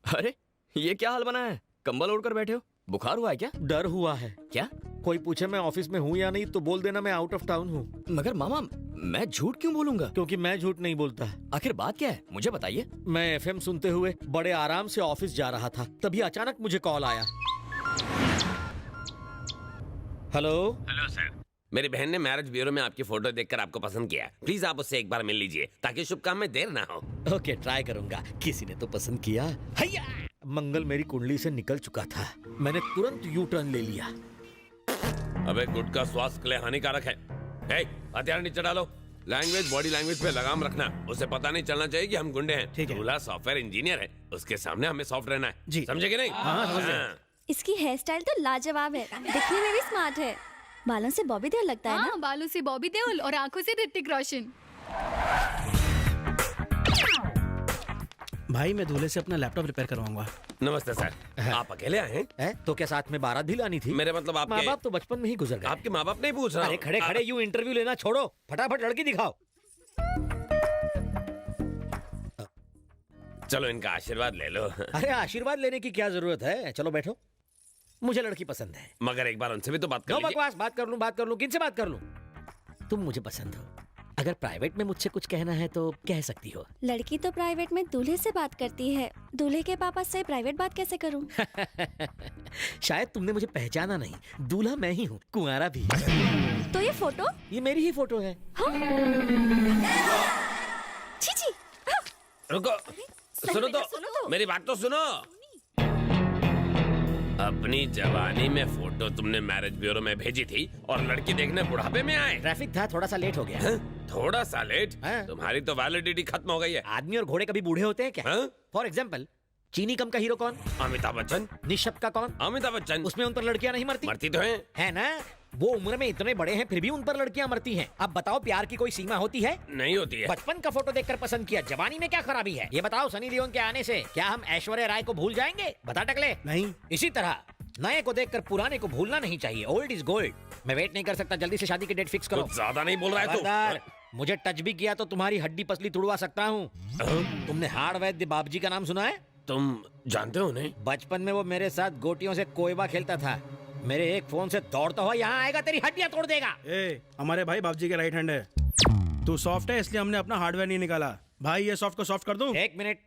अरे ये क्या हाल बना है? कंबल ओढ़कर बैठे हो, बुखार हुआ है क्या? डर हुआ है। क्या? कोई पूछे मैं ऑफिस में हूँ या नहीं तो बोल देना मैं आउट ऑफ टाउन हूँ। मगर मामा मैं झूठ क्यों बोलूंगा? क्योंकि मैं झूठ नहीं बोलता। आखिर बात क्या है, मुझे बताइए। मैं एफएम सुनते हुए बड़े आराम से ऑफिस जा रहा था, तभी अचानक मुझे कॉल आया। हेलो हेलो सर, मेरी बहन ने मैरिज ब्यूरो में आपकी फोटो देखकर आपको पसंद किया। प्लीज आप उससे एक बार मिल लीजिए ताकि शुभ काम में देर ना हो। ओके, ट्राई करूंगा। किसी ने तो पसंद किया। हैया! मंगल मेरी कुंडली से निकल चुका था। मैंने तुरंत यू टर्न ले लिया। अबे गुटखा स्वास्थ्य के लिए हानिकारक है। हथियार नीचे डालो। लैंग्वेज बॉडी लैंग्वेज पे लगाम रखना। उसे पता नहीं चलना चाहिए कि हम गुंडे हैं। ठीक है। दूल्हा सॉफ्टवेयर इंजीनियर है, उसके सामने हमें सॉफ्ट रहना है। जी। समझे कि नहीं? हाँ, समझ गया। इसकी हेयर स्टाइल तो लाजवाब है, दिखने में भी स्मार्ट है। बालों से बॉबी देओल लगता है ना? हाँ, बालों से बॉबी देओल और आंखों से ऋतिक रोशन। भाई मैं दूल्हे से अपना लैपटॉप रिपेयर करवाऊंगा। नमस्ते सर, आप अकेले आए हैं? है? तो क्या साथ में बारात भी लानी थी? मेरे मतलब माँ आपके बाप तो बचपन में ही गुजर गए। आपके माँ बाप नहीं पूछ रहा अरे हूँ। खड़े खड़े यूं इंटरव्यू लेना छोड़ो, फटाफट लड़की दिखाओ। चलो इनका आशीर्वाद ले लो। अरे आशीर्वाद लेने की क्या जरूरत है, चलो बैठो। मुझे लड़की पसंद है। मगर एक बार उनसे भी तो बात कर नो लीजिए। बकवास, बात कर लूं, किनसे बात कर लूं? तुम मुझे पसंद हो, अगर प्राइवेट में मुझसे कुछ कहना है तो कह सकती हो। लड़की तो प्राइवेट में दूल्हे से बात करती है, दूल्हे के पापा से प्राइवेट बात कैसे करूं? शायद तुमने मुझे पहचाना नहीं, दूल्हा मैं ही हूँ, कुंवारा भी। तो ये फोटो? ये मेरी ही फोटो है। छी। रुको, सुनो तो, मेरी बात तो सुनो। अपनी जवानी में फोटो तुमने मैरिज ब्यूरो में भेजी थी और लड़की देखने बुढ़ापे में आए। ट्रैफिक था, थोड़ा सा लेट हो गया। हैं? थोड़ा सा लेट? हाँ। तुम्हारी तो वैलिडिटी खत्म हो गई है। आदमी और घोड़े कभी बूढ़े होते हैं क्या? हाँ? फॉर एग्जाम्पल, चीनी कम का हीरो कौन? अमिताभ बच्चन। निशब का कौन? अमिताभ बच्चन। उसमें उन पर लड़कियां नहीं मरती? मरती तो हैं। है ना? वो उम्र में इतने बड़े हैं फिर भी उन पर लड़कियां मरती हैं। अब बताओ, प्यार की कोई सीमा होती है? नहीं होती है। बचपन का फोटो देखकर पसंद किया, जवानी में क्या खराबी है? ये बताओ, सनी लियोन के आने से क्या हम ऐश्वर्या राय को भूल जाएंगे? बता टकले। नहीं। इसी तरह नए को देखकर पुराने को भूलना नहीं चाहिए। Old is gold. मैं वेट नहीं कर सकता, जल्दी से शादी की डेट फिक्स करो। कुछ ज्यादा नहीं बोल रहा है खबरदार, तू। मुझे टच भी किया तो तुम्हारी हड्डी पसली तुड़वा सकता हूँ। तुमने हाड़ वैद्य बाबजी का नाम सुना है? तुम जानते हो नहीं? बचपन में वो मेरे साथ गोटियों से कोयबा खेलता था। मेरे एक फोन से दौड़ता हुआ यहाँ आएगा, तेरी हड्डियां तोड़ देगा। हमारे भाई बाबूजी के राइट हैंड है। तू सॉफ्ट है इसलिए हमने अपना हार्डवेयर नहीं निकाला। भाई ये सॉफ्ट को सॉफ्ट कर दूं? एक मिनट,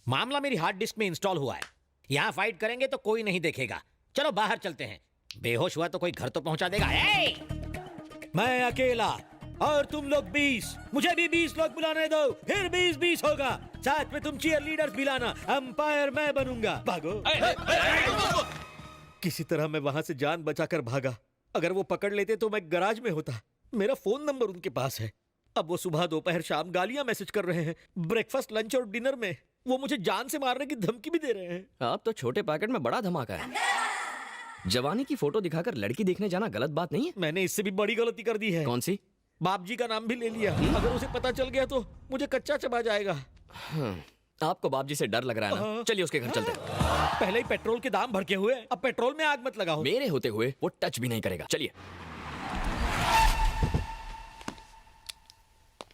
मामला मेरी हार्ड डिस्क में इंस्टॉल हुआ है। यहाँ फाइट करेंगे तो कोई नहीं देखेगा। चलो बाहर चलते हैं। बेहोश हुआ तो कोई घर तो पहुंचा देगा। मैं अकेला और तुम लोग 20, मुझे भी 20 लोग बुलाने दो, फिर 20-20 होगा। साथ में तुम चीयर लीडर्स भी लाना, अंपायर मैं बनूंगा। भागो। किसी तरह मैं वहां से जान बचाकर भागा। अगर वो पकड़ लेते तो मैं गैराज में होता। मेरा फोन नंबर उनके पास है। अब वो सुबह दोपहर शाम गालियां मैसेज कर रहे हैं। ब्रेकफास्ट लंच और डिनर में वो मुझे जान से मारने की धमकी भी दे रहे हैं। आप तो छोटे पैकेट में बड़ा धमाका है। जवानी की फोटो दिखाकर लड़की देखने जाना गलत बात नहीं है? मैंने इससे भी बड़ी गलती कर दी है। कौन सी? बापजी का नाम भी ले लिया। अगर उसे पता चल गया तो मुझे कच्चा चबा जाएगा। आपको बाबजी से डर लग रहा है ना? चलिए उसके घर चलते हैं। पहले ही पेट्रोल के दाम भड़के हुए, अब पेट्रोल में आग मत लगाओ। मेरे होते हुए वो टच भी नहीं करेगा। चलिए।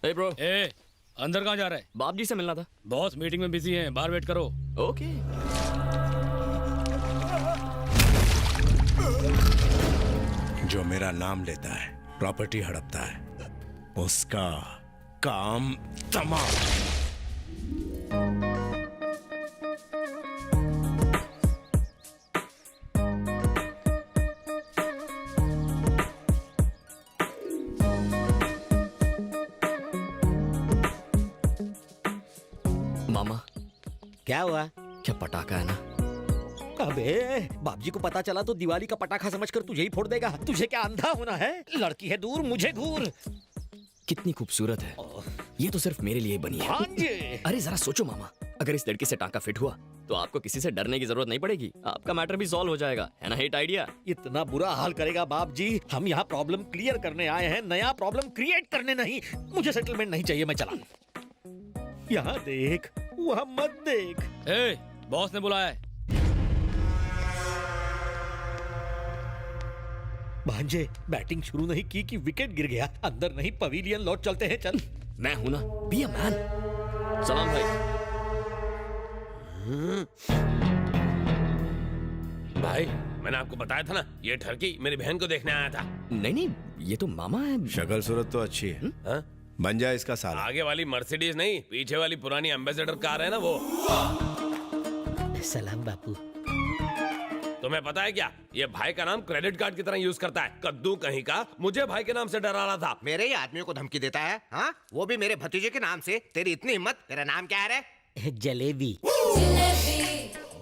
ए ब्रो, अंदर कहाँ जा रहा है? बापजी से मिलना था। बॉस मीटिंग में बिजी हैं, बाहर वेट करो। ओके। जो मेरा नाम लेता है, प्रॉपर्टी हड़पता है, उसका काम तमाम। मामा, क्या हुआ? क्या पटाखा है ना? अबे बापजी को पता चला तो दिवाली का पटाखा समझकर तुझे ही फोड़ देगा। तुझे क्या अंधा होना है? लड़की है दूर, मुझे घूर। कितनी खूबसूरत है। ये तो सिर्फ मेरे लिए बनी है। हाँ जी। अरे जरा सोचो मामा, अगर इस लड़की से टांका फिट हुआ तो आपको किसी से डरने की जरूरत नहीं पड़ेगी। आपका मैटर भी सॉल्व हो जाएगा, है ना? Hit idea. इतना बुरा हाल करेगा बापजी? हम यहाँ प्रॉब्लम क्लियर करने आए हैं, नया प्रॉब्लम क्रिएट करने नहीं। मुझे सेटलमेंट नहीं चाहिए, मैं चला। यहाँ देख, वहाँ मत देख। बॉस ने बुलाया है। भांजे, बैटिंग शुरू नहीं की कि विकेट गिर गया। अंदर नहीं, पवेलियन लौट चलते हैं। चल। मैं हूं ना, बी अ मैन। सलाम भाई। भाई मैंने आपको बताया था ना, ये ठरकी मेरी बहन को देखने आया था। नहीं नहीं, ये तो मामा है। शक्ल सूरत तो अच्छी है। हाँ? बन जाए इसका साला। आगे वाली मर्सिडीज नहीं, पीछे वाली पुरानी एम्बेसडर कार है ना वो। सलाम बापू। तुम्हें पता है क्या, ये भाई का नाम क्रेडिट कार्ड की तरह यूज करता है। कद्दू कहीं का मुझे भाई के नाम से डरा रहा था। मेरे ही आदमियों को धमकी देता है, हाँ? वो भी मेरे भतीजे के नाम से। तेरी इतनी हिम्मत। तेरा नाम क्या है रे? जलेबी।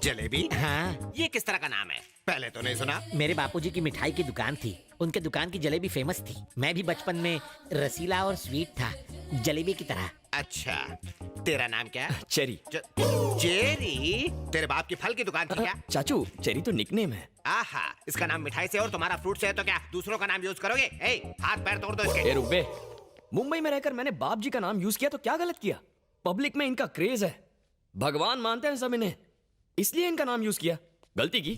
जलेबी? हाँ, ये किस तरह का नाम है? पहले तो नहीं सुना। मेरे बापूजी की मिठाई की दुकान थी। उनके दुकान की जलेबी फेमस थी। मैं भी बचपन में रसीला और स्वीट था, जलेबी की तरह। अच्छा, तेरा नाम क्या है? चेरी। चेरी? तेरे बाप की फल की दुकान थी क्या? चाचू, चेरी तो निकनेम है। आहा, इसका नाम मिठाई से और तुम्हारा फ्रूट से है तो क्या दूसरों का नाम यूज करोगे? ए, हाथ पैर तोड़ दो इसके। ए रुक बे। मुंबई में रहकर मैंने बाप जी का नाम यूज किया तो क्या गलत किया? पब्लिक में इनका क्रेज है, भगवान मानते हैं सब इन्हें, इसलिए इनका नाम यूज किया। गलती की।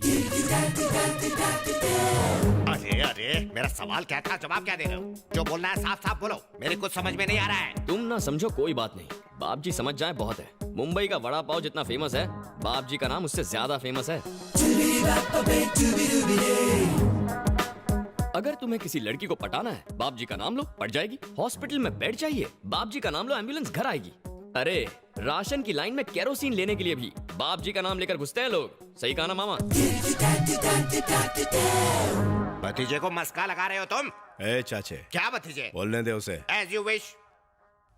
अरे अरे, मेरा सवाल क्या था, जवाब क्या दे रहे हो? जो बोलना है साफ साफ बोलो, मेरे कुछ समझ में नहीं आ रहा है। तुम ना समझो कोई बात नहीं, बाप जी समझ जाए बहुत है। मुंबई का वड़ा पाव जितना फेमस है, बाप जी का नाम उससे ज्यादा फेमस है। अगर तुम्हें किसी लड़की को पटाना है, बाप जी का नाम लो, पट जाएगी। हॉस्पिटल में बेड चाहिए, बाप जी का नाम लो, एम्बुलेंस घर आएगी। अरे राशन की लाइन में केरोसिन लेने के लिए भी बाप जी का नाम लेकर घुसते हैं लोग। सही कहा ना मामा? भतीजे को मस्का लगा रहे हो तुम? ए चाचे, क्या भतीजे? बोलने दे उसे। As you wish.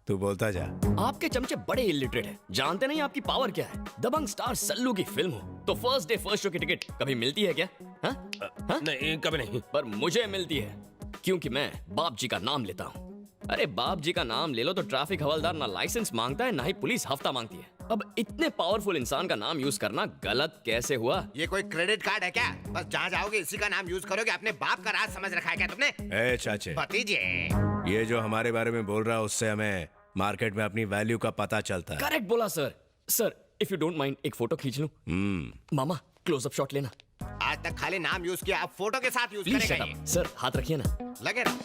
तू बोलता जा। आपके चमचे बड़े इलिटरेट हैं, जानते नहीं आपकी पावर क्या है। दबंग स्टार सल्लू की फिल्म हो तो फर्स्ट डे फर्स्ट शो की टिकट कभी मिलती है क्या? हाँ? हाँ? नहीं, कभी नहीं। पर मुझे मिलती है, क्योंकि मैं बाप जी का नाम लेता हूँ। अरे बाप जी का नाम ले लो तो ट्रैफिक हवलदार ना लाइसेंस मांगता है, ना ही पुलिस हफ्ता मांगती है। अब इतने पावरफुल इंसान का नाम यूज करना गलत कैसे हुआ? ये कोई क्रेडिट कार्ड है क्या? बस जहाँ जाओगे इसी का नाम यूज करोगे। अपने बाप का राज समझ रखा है क्या तुमने? ए चाचे, भतीजे, ये जो हमारे बारे में बोल रहा है उससे हमें मार्केट में अपनी वैल्यू का पता चलता है। करेक्ट बोला sir. Sir if you don't mind एक फोटो खींच लूं? मामा क्लोजअप शॉट लेना। आज तक खाली नाम यूज किया, अब फोटो के साथ यूज प्लीज करेगा शट ये। अप। सर हाथ रखिए ना। लगे रहो।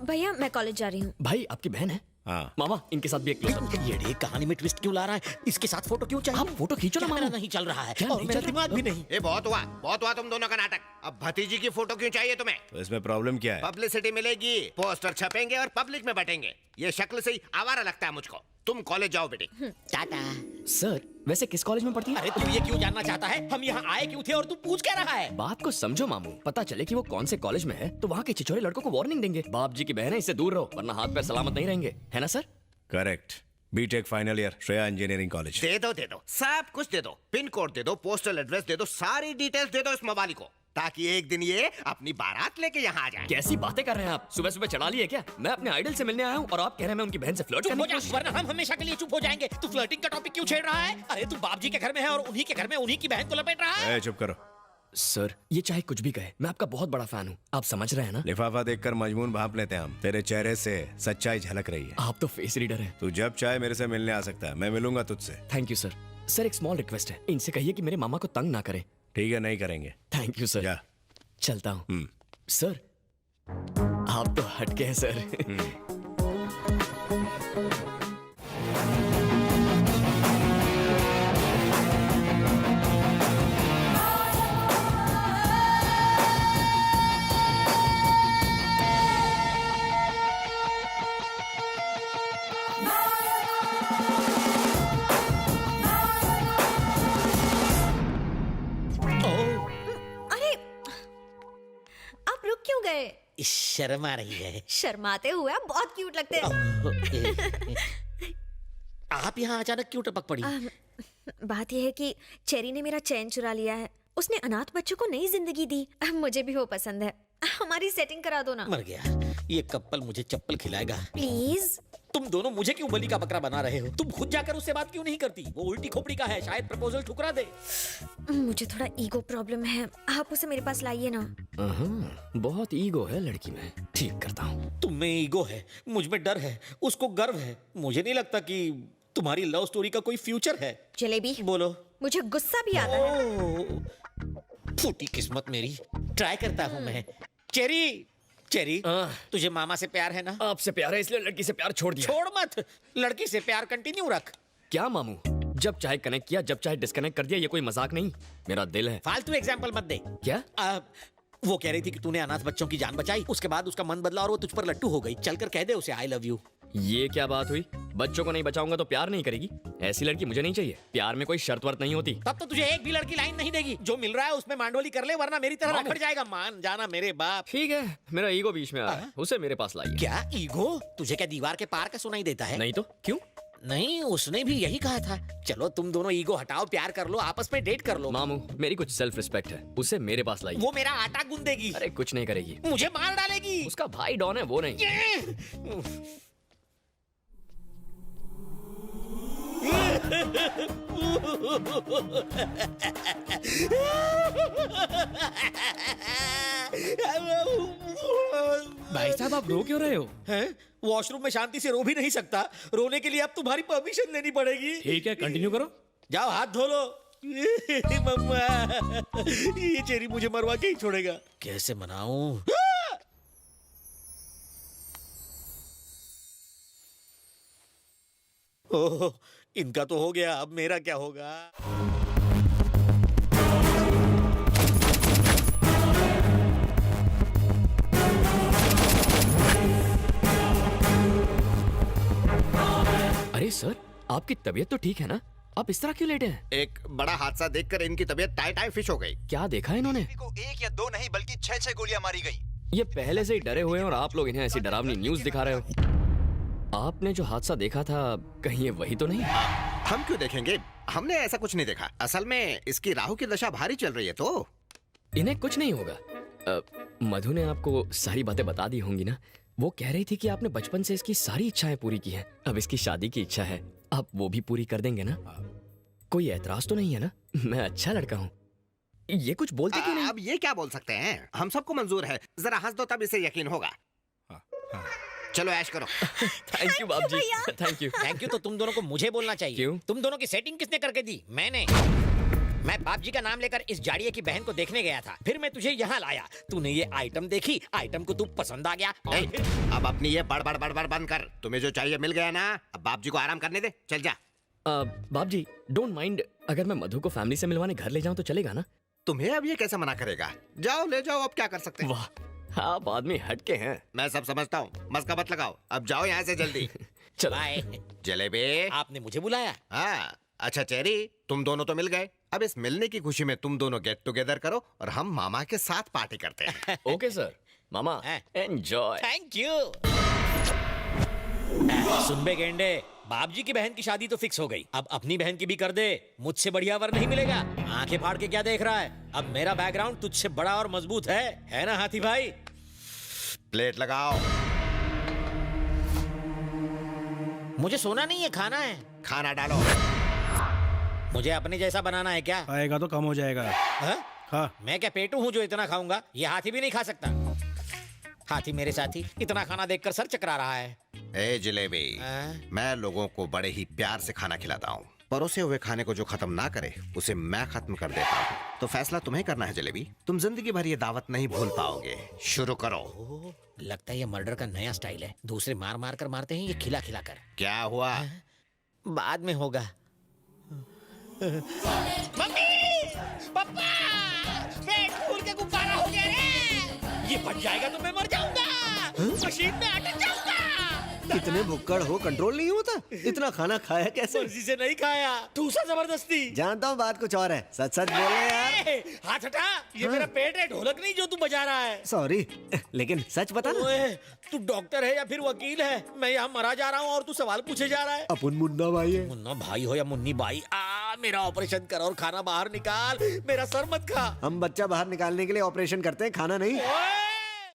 भैया मैं कॉलेज जा रही हूँ। भाई आपकी बहन है? हाँ। मामा इनके साथ भी एक क्लोजअप। ये कहानी में ट्विस्ट क्यों ला रहा है? इसके साथ फोटो क्यों चाहिए? आप फोटो खींचो ना कैमरा मामा। नहीं चल रहा है क्या और नहीं मेरा चल रहा? दिमाग भी नहीं। ये बहुत हुआ तुम दोनों का नाटक। अब भतीजी की फोटो क्यों चाहिए तुम्हें? तो इसमें प्रॉब्लम क्या है? पब्लिसिटी मिलेगी, पोस्टर छपेंगे और पब्लिक में बटेंगे। ये शक्ल से ही आवारा लगता है मुझको। तुम कॉलेज जाओ बेटी। टाटा। सर वैसे किस कॉलेज में पढ़ती है? अरे तू ये क्यों जानना चाहता है? हम यहाँ आए क्यों थे और तू पूछ क्या रहा है? बात को समझो मामू, पता चले कि वो कौन से कॉलेज में है तो वहाँ के छिछोरे लड़कों को वार्निंग देंगे। बाप जी की बहन है, इससे दूर रहो वरना हाथ पैर सलामत नहीं रहेंगे, है ना sir? Correct. BTech final year, Shreya engineering college. दे दो सब कुछ दे दो। पिन कोड दे दो, पोस्टल एड्रेस दे दो, सारी डिटेल्स दे दो इस मोबाइल को, ताकि एक दिन ये अपनी बारात लेके यहाँ आ जाए। कैसी बातें कर रहे हैं आप? सुबह सुबह चढ़ा लिए क्या? मैं अपने आइडल से मिलने आया हूँ और आप कह रहे हैं मैं उनकी बहन से फ्लर्ट चुप करने हो की जा, कोशिश- वरना हम हमेशा के लिए चुप हो जाएंगे। तू फ्लर्टिंग का टॉपिक क्यों छेड़ रहा है? अरे तू बाप जी के घर में है और उन्हीं के घर में उन्हीं की बहन को लपेट रहा है। ए चुप करो। सर ये चाहे कुछ भी कहे, मैं आपका बहुत बड़ा फैन हूँ, आप समझ रहे हैं ना? लिफाफा देखकर मजमून भाप लेते हैं हम। तेरे चेहरे से सच्चाई झलक रही है। आप तो फेस रीडर हैं। तू जब चाहे मेरे से मिलने आ सकता है, मैं मिलूंगा तुझसे। Thank you sir. सर एक स्मॉल रिक्वेस्ट है, इनसे कहिए कि मेरे मामा को तंग ना करें। ठीक है, नहीं करेंगे। Thank you sir. जा। चलता हूँ। सर आप तो हटके हैं सर। अरे आप रुक क्यों गए? शर्म आ रही है। शर्माते हुए आप बहुत क्यूट लगते हैं। आप यहाँ अचानक क्यों टपक पड़ी? बात यह है कि चेरी ने मेरा चैन चुरा लिया है। उसने अनाथ बच्चों को नई जिंदगी दी। मुझे भी वो पसंद है। हमारी सेटिंग करा दो ना। मर गया ये कपल, मुझे चप्पल खिलाएगा। प्लीज। तुम दोनों मुझे क्यों बलि का बकरा बना रहे हो? तुम खुद जाकर उससे बात क्यों नहीं करती? वो उल्टी खोपड़ी का है, शायद प्रपोजल ठुकरा दे। मुझे थोड़ा ईगो प्रॉब्लम है, आप उसे मेरे पास लाइए ना। बहुत ईगो है लड़की में, ठीक करता हूँ। तुम में ईगो है, मुझ में डर है, उसको गर्व है। मुझे नहीं लगता कि तुम्हारी लव स्टोरी का कोई फ्यूचर है। जलेबी बोलो। मुझे गुस्सा भी आता है। फूटी किस्मत मेरी। ट्राई करता हूँ मैं। चेरी चेरी, आह। तुझे मामा से प्यार है ना? आपसे प्यार है इसलिए लड़की से प्यार छोड़ दिया। छोड़ मत, लड़की से प्यार कंटिन्यू रख। क्या मामू, जब चाहे कनेक्ट किया, जब चाहे डिस्कनेक्ट कर दिया, ये कोई मजाक नहीं। मेरा दिल है। फालतू एग्जाम्पल मत दे। क्या? वो कह रही थी कि तूने अनाथ बच्चों की जान बचाई, उसके बाद उसका मन बदला और वो तुझ पर लट्टू हो गई। चलकर कह दे उसे आई लव यू। ये क्या बात हुई? बच्चों को नहीं बचाऊंगा तो प्यार नहीं करेगी? ऐसी लड़की मुझे नहीं चाहिए। प्यार में कोई शर्त वर्त नहीं होती। तब तो तुझे एक भी लड़की लाइन नहीं देगी। जो मिल रहा है उसमें मांडोली कर ले, वरना मेरी तरह मामू। रखड़ जाएगा। मान जाना मेरे बाप। ठीक है, मेरा ईगो बीच में आ रहा है, उसे मेरे पास लाइए। क्या ईगो? तुझे क्या दीवार के पार का सुनाई देता है? नहीं तो क्यों? नहीं, उसने भी यही कहा था। चलो तुम दोनों ईगो हटाओ, प्यार कर लो, आपस में डेट कर लो। मामू, मेरी कुछ सेल्फ रिस्पेक्ट है, उसे मेरे पास लाइए। वो मेरा आटा गूंदेगी। अरे कुछ नहीं करेगी, मुझे मार डालेगी। उसका भाई डॉन है, वो नहीं। भाई साहब आप रो क्यों रहे हो? हैं? वॉशरूम में शांति से रो भी नहीं सकता। रोने के लिए अब तुम्हारी परमिशन लेनी पड़ेगी। ठीक है, कंटिन्यू करो। जाओ हाथ धो लो। मम्मा, ये चेरी मुझे मरवा के ही छोड़ेगा। कैसे मनाऊं? ओह, इनका तो हो गया, अब मेरा क्या होगा? अरे सर, आपकी तबीयत तो ठीक है ना? आप इस तरह क्यों लेटे हैं? एक बड़ा हादसा देखकर इनकी तबीयत टाई टाई फिश हो गई। क्या देखा है इन्होंने? को 1 या 2 नहीं बल्कि 6-6 गोलियां मारी गई। ये पहले से ही डरे हुए हैं और आप लोग इन्हें ऐसी डरावनी न्यूज़ दिखा रहे हो। आपने जो हादसा देखा था, कहीं ये वही तो नहीं? हम क्यों देखेंगे? हमने ऐसा कुछ नहीं देखा। असल में इसकी राहु की दशा भारी चल रही है तो इन्हें कुछ नहीं होगा। मधु ने आपको सारी बातें बता दी होंगी ना? वो कह रही थी कि आपने बचपन से इसकी सारी इच्छाएं पूरी की हैं। अब इसकी शादी की इच्छा है, आप वो भी पूरी कर देंगे ना? कोई ऐतराज तो नहीं है ना? मैं अच्छा लड़का हूँ। ये कुछ बोलते क्यों नहीं? अब ये क्या बोल सकते हैं? हम सबको मंजूर है। जरा हंस दो तब इसे यकीन होगा। चलो ऐश करो। थैंक यू बाप जी, थैंक यू। थैंक यू तो तुम दोनों को मुझे बोलना चाहिए। क्यों? तुम दोनों की सेटिंग किसने करके दी? मैंने। मैं बाप जी का नाम लेकर इस जाड़िए की बहन को देखने गया था, फिर मैं तुझे यहाँ लाया। तूने ये आइटम देखी, आइटम को तू पसंद आ गया। और फिर अब अपनी ये बड़ बंद कर। तुम्हें जो चाहिए मिल गया ना, अब बाप जी को आराम करने दे। चल जा। बाप जी, डोंट माइंड अगर मैं मधु को फैमिली से मिलवाने घर ले जाऊं तो चलेगा ना? तुम्हें अब ये कैसे मना करेगा? जाओ ले जाओ, अब क्या कर सकते हैं? वाह, आप आदमी हटके हैं। मैं सब समझता हूँ, मस्का मत लगाओ। अब जाओ यहाँ से जल्दी। चलो। बाय। जलेबी, आपने मुझे बुलाया? हाँ। अच्छा चेरी, तुम दोनों तो मिल गए। अब इस मिलने की खुशी में तुम दोनों गेट टुगेदर करो और हम मामा के साथ पार्टी करते हैं। ओके सर, मामा एंजॉय। Thank you. सुन बे गेंडे, बाप जी की बहन की शादी तो फिक्स हो गई, अब अपनी बहन की भी कर दे। मुझसे बढ़िया वर नहीं मिलेगा। आंखें फाड़ के क्या देख रहा है? अब मेरा बैकग्राउंड तुझसे बड़ा और मजबूत है ना हाथी भाई? प्लेट लगाओ। मुझे सोना नहीं है, खाना है। खाना डालो। मुझे अपने जैसा बनाना है क्या? आएगा तो कम हो जाएगा। हा? हाँ। मैं क्या पेटू हूँ जो इतना खाऊंगा? ये हाथी भी नहीं खा सकता। हाथी मेरे साथी इतना खाना देखकर सर चकरा रहा है। ए जलेबी, मैं लोगों को बड़े ही प्यार से खाना खिलाता हूँ। परोसे हुए खाने को जो खत्म ना करे उसे मैं खत्म कर देता हूँ। तो फैसला तुम्हें करना है जलेबी। तुम जिंदगी भर ये दावत नहीं भूल पाओगे। शुरू करो। लगता है ये मर्डर का नया स्टाइल है। दूसरे मार मार कर मारते हैं, ये खिला खिला कर। क्या हुआ? बाद में होगा। मम्मी, पापा, पेट फूल के गुब्बारा हो गया रे। ये फट जाएगा तो मैं मर जाऊंगा। मशीन में अटक जाऊंगा। इतने भुक्कड़ हो, कंट्रोल नहीं होता? इतना खाना खाया कैसे? मर्जी से नहीं खाया, ठूसा जबरदस्ती। जानता हूँ बात कुछ और है, सच सच बोल रहे यार। हाथ हटा, ये मेरा पेट है, ढोलक नहीं जो तू बजा रहा है। सॉरी, लेकिन सच बता ना। ओए, तू डॉक्टर है या फिर वकील है? मैं यहाँ मरा जा रहा हूँ और तू सवाल पूछे जा रहा है। अपन मुन्ना भाई है। मुन्ना भाई हो या मुन्नी बाई, मेरा ऑपरेशन कर और खाना बाहर निकाल। मेरा सर मत खा। हम बच्चा बाहर निकालने के लिए ऑपरेशन करते हैं, खाना नहीं। ओए,